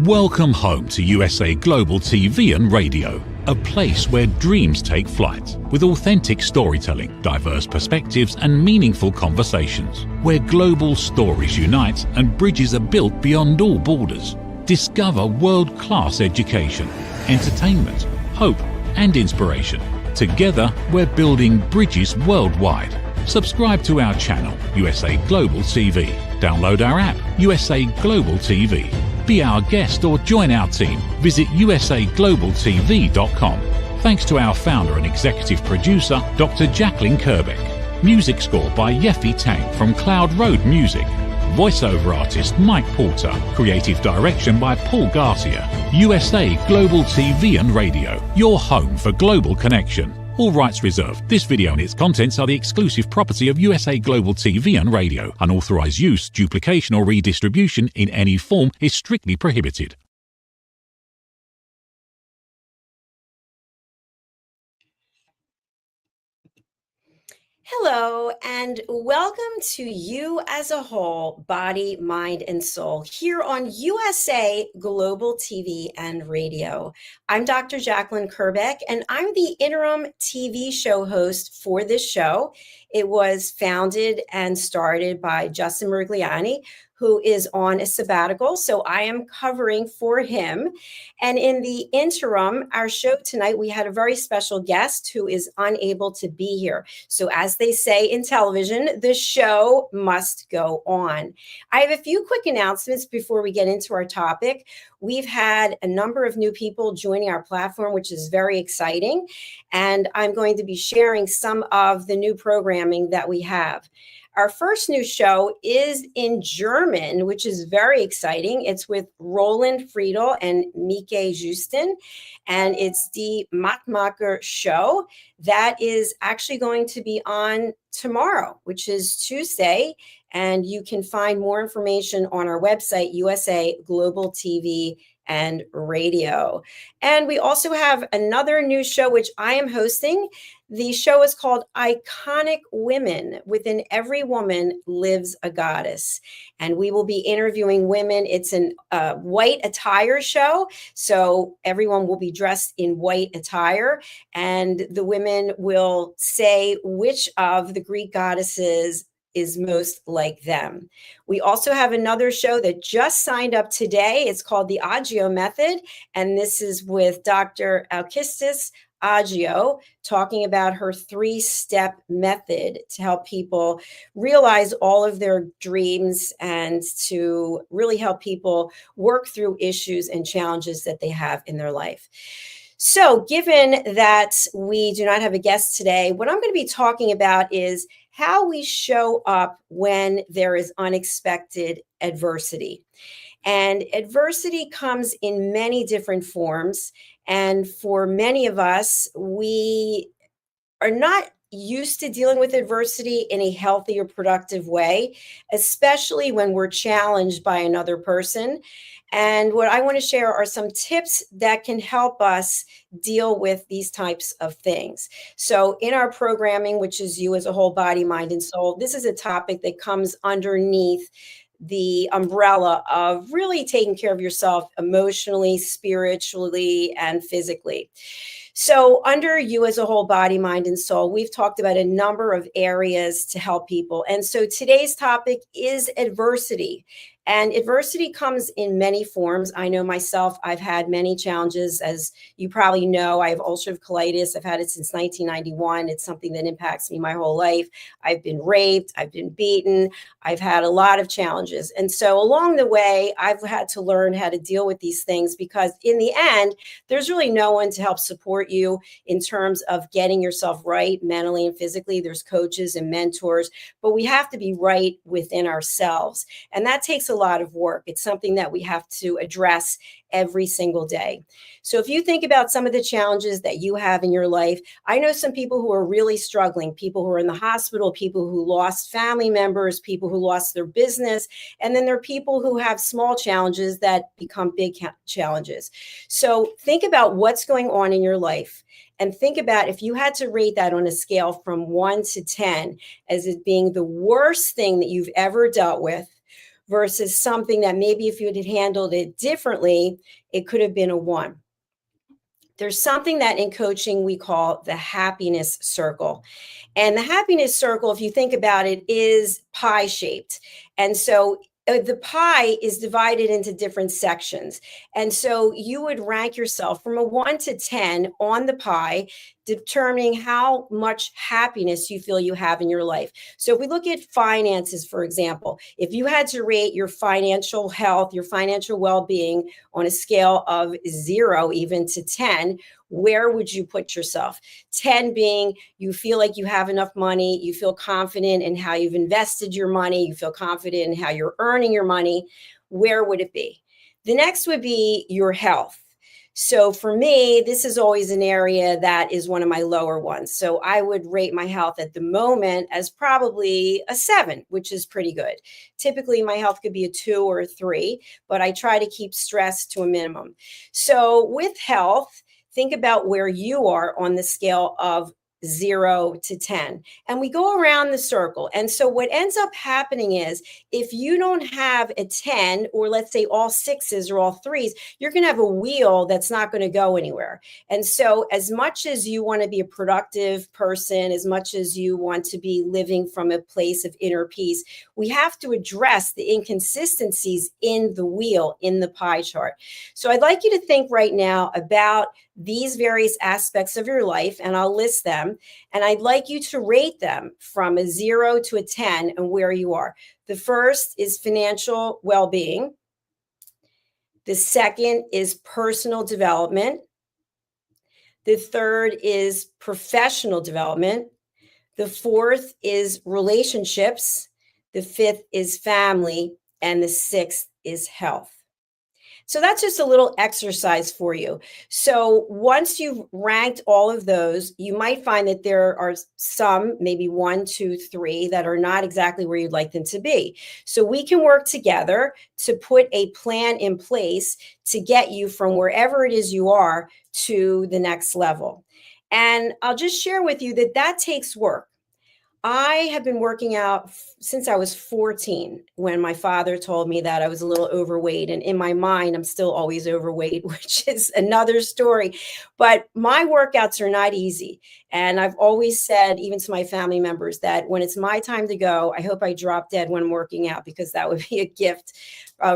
Welcome home to USA Global TV and Radio, a place where dreams take flight, with authentic storytelling, diverse perspectives and meaningful conversations, where global stories unite and bridges are built beyond all borders. Discover world-class education, entertainment, hope and inspiration. Together, we're building bridges worldwide. Subscribe to our channel, USA Global TV. Download our app, USA Global TV. Be our guest or join our team. Visit usaglobaltv.com. Thanks to our founder and executive producer, Dr. Jacalyn KERBECK. Music score by Yeffy Tang from Cloud Road Music. Voiceover artist Mike Porter. Creative direction by Paul Garcia. USA Global TV and Radio. Your home for global connection. All rights reserved. This video and its contents are the exclusive property of USA Global TV and Radio. Unauthorized use, duplication or redistribution in any form is strictly prohibited. Hello, and welcome to You as a Whole, Body, Mind, and Soul, here on USA Global TV and Radio. I'm Dr. Jacalyn KERBECK, and I'm the interim TV show host for this show. It was founded and started by Justin Merigliani, who is on a sabbatical, so I am covering for him. And in the interim, our show tonight, we had a very special guest who is unable to be here. So as they say in television, the show must go on. I have a few quick announcements before we get into our topic. We've had a number of new people joining our platform, which is very exciting. And I'm going to be sharing some of the new programming that we have. Our first new show is in German, which is very exciting. It's with Roland Friedel and Mike Justin, and it's Die Machtmacher Show. That is actually going to be on tomorrow, which is Tuesday, and you can find more information on our website, USA Global TV and Radio. And we also have another new show, which I am hosting. The show is called Iconic Women. Within every woman lives a goddess. And we will be interviewing women. It's a white attire show. So everyone will be dressed in white attire. And the women will say which of the Greek goddesses is most like them. We also have another show that just signed up today. It's called the Agio Method. And this is with Dr. Alkistis Agio, talking about her 3-step method to help people realize all of their dreams and to really help people work through issues and challenges that they have in their life. So given that we do not have a guest today, what I'm going to be talking about is how we show up when there is unexpected adversity. And adversity comes in many different forms. And for many of us, we are not used to dealing with adversity in a healthy or productive way, especially when we're challenged by another person. And what I want to share are some tips that can help us deal with these types of things. So in our programming, which is You as a Whole, Body, Mind, and Soul, this is a topic that comes underneath the umbrella of really taking care of yourself emotionally, spiritually, and physically. So under You as a Whole, Body, Mind, and Soul, we've talked about a number of areas to help people. And so today's topic is adversity. And adversity comes in many forms. I know myself, I've had many challenges. As you probably know, I have ulcerative colitis. I've had it since 1991. It's something that impacts me my whole life. I've been raped. I've been beaten. I've had a lot of challenges. And so along the way, I've had to learn how to deal with these things because in the end, there's really no one to help support you in terms of getting yourself right mentally and physically. There's coaches and mentors, but we have to be right within ourselves. And that takes a lot of work. It's something that we have to address every single day. So if you think about some of the challenges that you have in your life, I know some people who are really struggling, people who are in the hospital, people who lost family members, people who lost their business, and then there are people who have small challenges that become big challenges. So think about what's going on in your life and think about if you had to rate that on a scale from 1 to 10 as it being the worst thing that you've ever dealt with versus something that maybe if you had handled it differently, it could have been a 1. There's something that in coaching we call the happiness circle. And the happiness circle, if you think about it, is pie shaped. And so the pie is divided into different sections. And so you would rank yourself from a 1 to 10 on the pie, determining how much happiness you feel you have in your life. So if we look at finances, for example, if you had to rate your financial health, your financial well-being on a scale of 0 even to 10, where would you put yourself? 10 being you feel like you have enough money, you feel confident in how you've invested your money, you feel confident in how you're earning your money. Where would it be? The next would be your health. So for me, this is always an area that is one of my lower ones. So I would rate my health at the moment as probably a 7, which is pretty good. Typically, my health could be a 2 or a 3, but I try to keep stress to a minimum. So with health, think about where you are on the scale of 0 to 10. And we go around the circle. And so what ends up happening is if you don't have a 10, or let's say all 6s or all 3s, you're going to have a wheel that's not going to go anywhere. And so as much as you want to be a productive person, as much as you want to be living from a place of inner peace, we have to address the inconsistencies in the wheel, in the pie chart. So I'd like you to think right now about these various aspects of your life, and I'll list them. And I'd like you to rate them from a 0 to a 10 and where you are. The first is financial well-being. The second is personal development. The third is professional development. The fourth is relationships. The fifth is family. And the sixth is health. So that's just a little exercise for you. So once you've ranked all of those, you might find that there are some, maybe 1, 2, 3, that are not exactly where you'd like them to be. So we can work together to put a plan in place to get you from wherever it is you are to the next level. And I'll just share with you that that takes work. I have been working out since I was 14 when my father told me that I was a little overweight. And in my mind, I'm still always overweight, which is another story. But my workouts are not easy. And I've always said, even to my family members, that when it's my time to go, I hope I drop dead when I'm working out, because that would be a gift.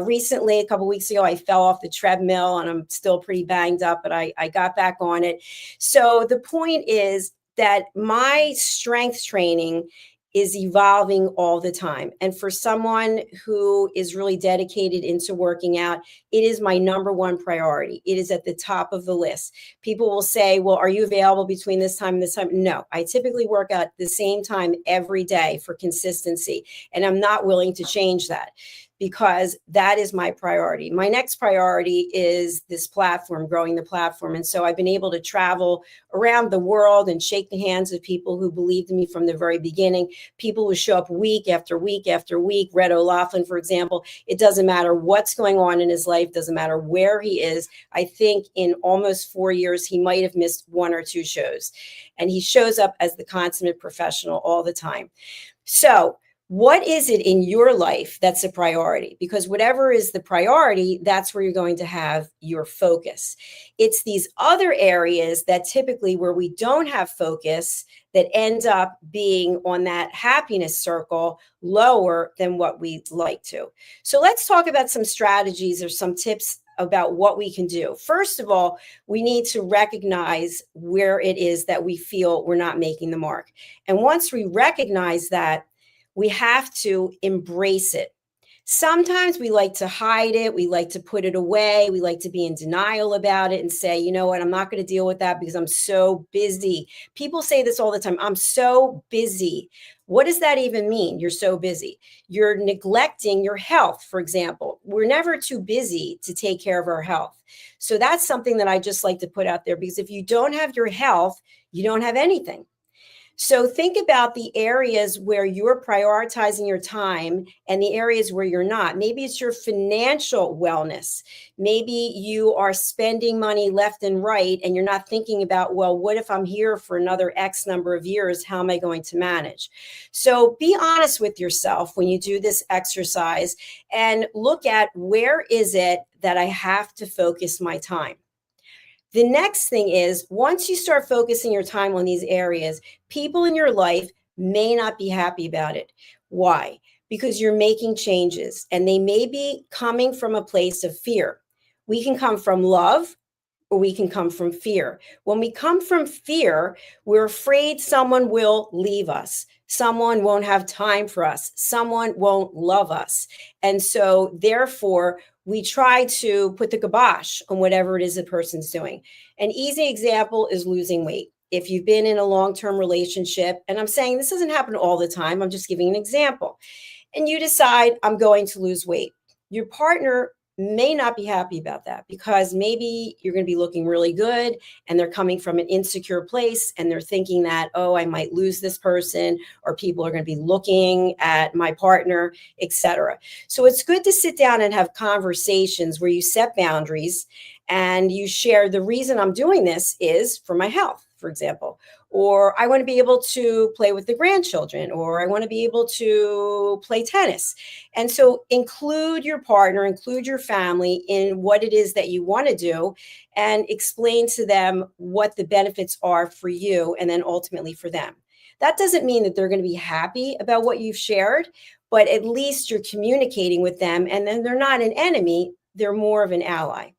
Recently, a couple of weeks ago, I fell off the treadmill and I'm still pretty banged up, but I got back on it. So the point is that my strength training is evolving all the time. And for someone who is really dedicated into working out, it is my number one priority. It is at the top of the list. People will say, well, are you available between this time and this time? No, I typically work out the same time every day for consistency. And I'm not willing to change that, because that is my priority. My next priority is this platform, growing the platform. And so I've been able to travel around the world and shake the hands of people who believed in me from the very beginning, people who show up week after week after week. Red O'Loughlin, for example, it doesn't matter what's going on in his life, doesn't matter where he is. I think in almost 4 years, he might have missed 1 or 2 shows. And he shows up as the consummate professional all the time. So what is it in your life that's a priority? Because whatever is the priority, that's where you're going to have your focus. It's these other areas that typically where we don't have focus that end up being on that happiness circle lower than what we like to. So let's talk about some strategies or some tips about what we can do. First of all, we need to recognize where it is that we feel we're not making the mark. And once we recognize that, we have to embrace it. Sometimes we like to hide it. We like to put it away. We like to be in denial about it and say, you know what, I'm not going to deal with that because I'm so busy. People say this all the time. I'm so busy. What does that even mean? You're so busy. You're neglecting your health, for example. We're never too busy to take care of our health. So that's something that I just like to put out there, because if you don't have your health, you don't have anything. So think about the areas where you're prioritizing your time and the areas where you're not. Maybe it's your financial wellness. Maybe you are spending money left and right and you're not thinking about, well, what if I'm here for another X number of years? How am I going to manage? So be honest with yourself when you do this exercise and look at, where is it that I have to focus my time? The next thing is, once you start focusing your time on these areas, people in your life may not be happy about it. Why? Because you're making changes and they may be coming from a place of fear. We can come from love or we can come from fear. When we come from fear, we're afraid someone will leave us. Someone won't have time for us. Someone won't love us. And so, therefore, we try to put the kibosh on whatever it is the person's doing. An easy example is losing weight. If you've been in a long-term relationship, and I'm saying this doesn't happen all the time, I'm just giving an example, and you decide, I'm going to lose weight. Your partner may not be happy about that because maybe you're going to be looking really good and they're coming from an insecure place and they're thinking that, oh, I might lose this person, or people are going to be looking at my partner, etc. So it's good to sit down and have conversations where you set boundaries and you share, the reason I'm doing this is for my health, for example, or I want to be able to play with the grandchildren, or I want to be able to play tennis. And so include your partner, include your family in what it is that you want to do, and explain to them what the benefits are for you and then ultimately for them. That doesn't mean that they're going to be happy about what you've shared, but at least you're communicating with them, and then they're not an enemy, they're more of an ally.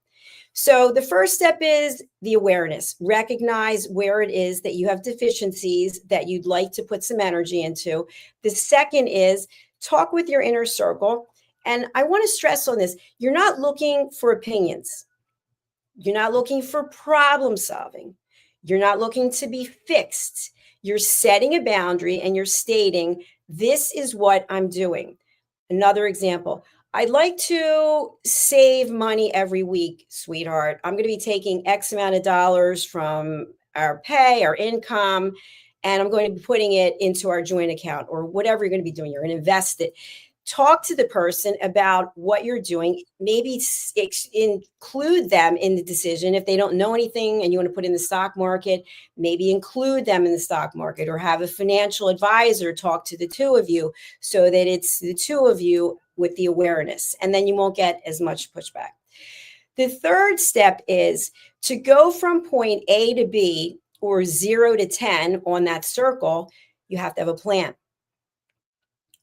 So the first step is the awareness. Recognize where it is that you have deficiencies that you'd like to put some energy into. The second is talk with your inner circle. And I want to stress on this. You're not looking for opinions. You're not looking for problem solving. You're not looking to be fixed. You're setting a boundary and you're stating, this is what I'm doing. Another example, I'd like to save money every week, sweetheart. I'm going to be taking X amount of dollars from our pay, our income, and I'm going to be putting it into our joint account, or whatever you're going to be doing. You're going to invest it. Talk to the person about what you're doing. Maybe include them in the decision. If they don't know anything and you want to put in the stock market, maybe include them in the stock market, or have a financial advisor talk to the two of you so that it's the two of you with the awareness, and then you won't get as much pushback. The third step is to go from point A to B, or 0 to 10 on that circle. You have to have a plan.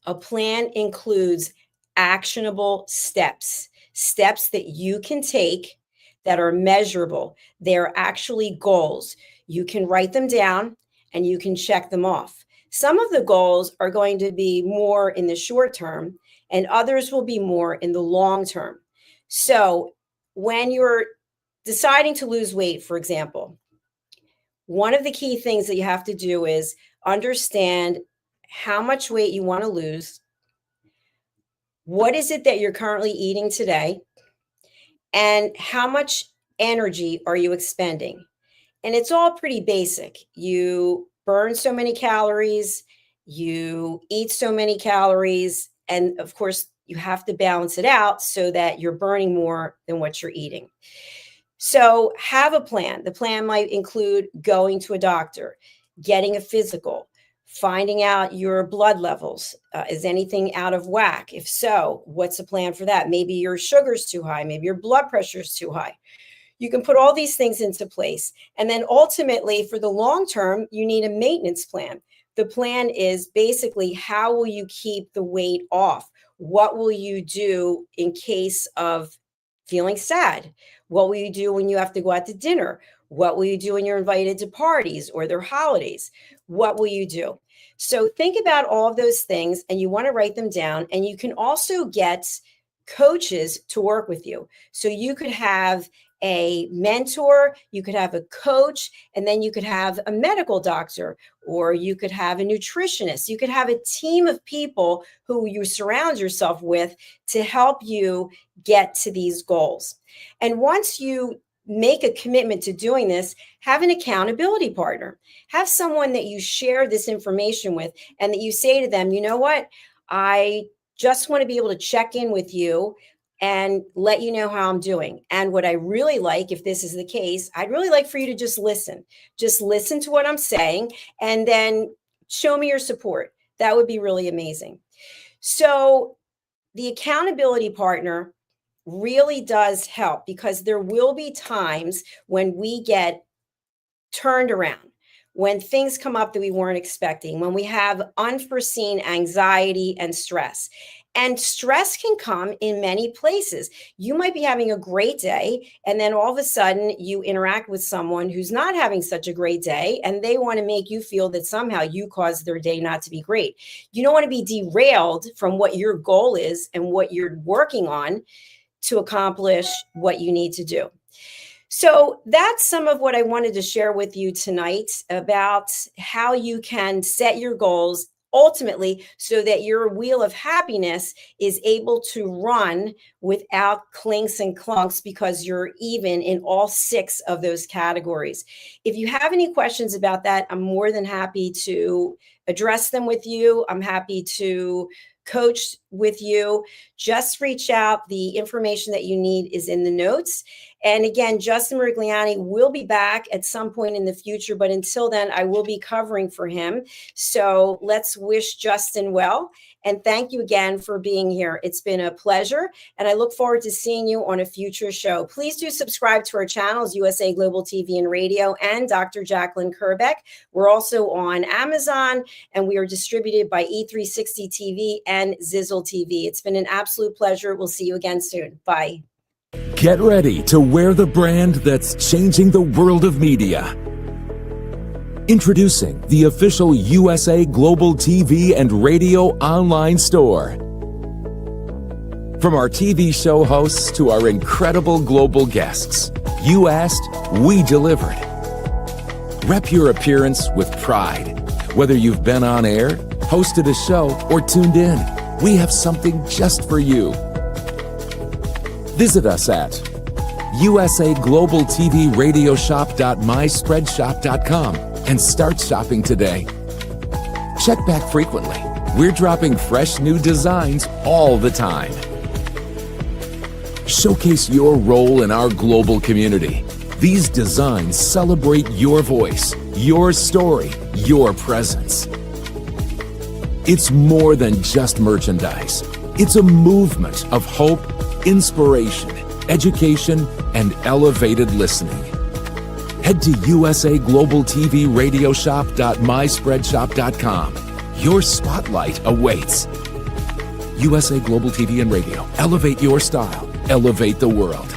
A plan includes actionable steps, steps that you can take that are measurable. They're actually goals. You can write them down and you can check them off. Some of the goals are going to be more in the short term, and others will be more in the long term. So when you're deciding to lose weight, for example, one of the key things that you have to do is understand how much weight you want to lose. What is it that you're currently eating today? And how much energy are you expending? And it's all pretty basic. You burn so many calories, you eat so many calories, and of course, you have to balance it out so that you're burning more than what you're eating. So have a plan. The plan might include going to a doctor, getting a physical, finding out your blood levels. Is anything out of whack? If so, what's the plan for that? Maybe your sugar's too high. Maybe your blood pressure's too high. You can put all these things into place. And then ultimately, for the long term, you need a maintenance plan. The plan is basically, how will you keep the weight off? What will you do in case of feeling sad? What will you do when you have to go out to dinner? What will you do when you're invited to parties or their holidays? What will you do? So think about all of those things, and you want to write them down. And you can also get coaches to work with you. So you could have a mentor, you could have a coach, and then you could have a medical doctor, or you could have a nutritionist. You could have a team of people who you surround yourself with to help you get to these goals. And once you make a commitment to doing this, have an accountability partner. Have someone that you share this information with and that you say to them, you know what, I just want to be able to check in with you and let you know how I'm doing. And what I really like, if this is the case, I'd really like for you to just listen to what I'm saying and then show me your support. That would be really amazing. So the accountability partner really does help, because there will be times when we get turned around, when things come up that we weren't expecting, when we have unforeseen anxiety and stress. And stress can come in many places. You might be having a great day, and then all of a sudden you interact with someone who's not having such a great day, and they want to make you feel that somehow you caused their day not to be great. You don't want to be derailed from what your goal is and what you're working on to accomplish what you need to do. So that's some of what I wanted to share with you tonight about how you can set your goals ultimately so that your wheel of happiness is able to run without clinks and clunks, because you're even in all 6 of those categories. If you have any questions about that, I'm more than happy to address them with you. I'm happy to coach with you. Just reach out. The information that you need is in the notes. And again, Justin Merigliani will be back at some point in the future, but until then, I will be covering for him. So let's wish Justin well. And thank you again for being here. It's been a pleasure, and I look forward to seeing you on a future show. Please do subscribe to our channels, USA Global TV and Radio and Dr. Jacalyn KERBECK. We're also on Amazon, and we are distributed by E360 TV and Zizzle TV. It's been an absolute pleasure. We'll see you again soon. Bye. Get ready to wear the brand that's changing the world of media. Introducing the official USA Global TV and Radio online store. From our TV show hosts to our incredible global guests, you asked, we delivered. Rep your appearance with pride. Whether you've been on air, hosted a show, or tuned in, we have something just for you. Visit us at usaglobaltvradioshoп.myspreadshop.com and start shopping today. Check back frequently. We're dropping fresh new designs all the time. Showcase your role in our global community. These designs celebrate your voice, your story, your presence. It's more than just merchandise. It's a movement of hope, inspiration, education, and elevated listening. Head to usaglobaltvradioshoп.myspreadshop.com. Your spotlight awaits. USA Global TV and Radio. Elevate your style. Elevate the world.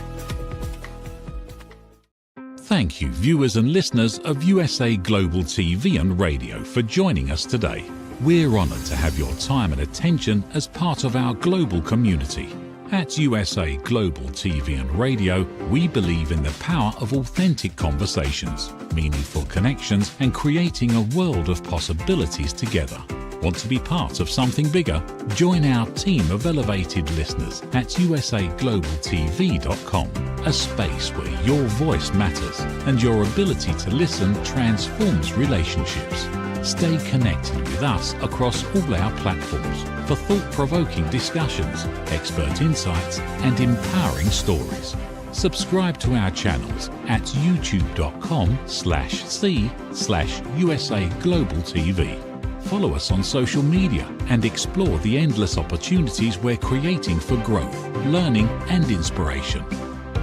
Thank you, viewers and listeners of USA Global TV and Radio, for joining us today. We're honoured to have your time and attention as part of our global community. At USA Global TV and Radio, we believe in the power of authentic conversations, meaningful connections, and creating a world of possibilities together. Want to be part of something bigger? Join our team of elevated listeners at usaglobaltv.com, a space where your voice matters and your ability to listen transforms relationships. Stay connected with us across all our platforms for thought-provoking discussions, expert insights, and empowering stories. Subscribe to our channels at youtube.com/c/USA Global TV. Follow us on social media and explore the endless opportunities we're creating for growth, learning, and inspiration.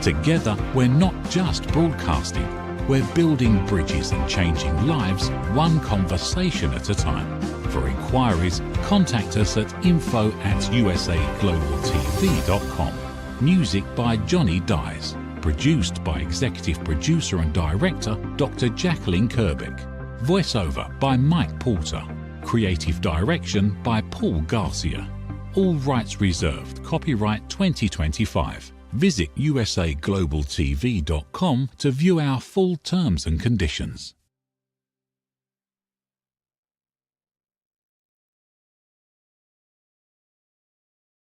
Together, we're not just broadcasting. We're building bridges and changing lives, one conversation at a time. For inquiries, contact us at info@usaglobaltv.com. Music by Johnny Dies. Produced by Executive Producer and Director Dr. Jacalyn KERBECK. Voiceover by Mike Porter. Creative Direction by Paul Garcia. All rights reserved. Copyright 2025. Visit usaglobaltv.com to view our full terms and conditions.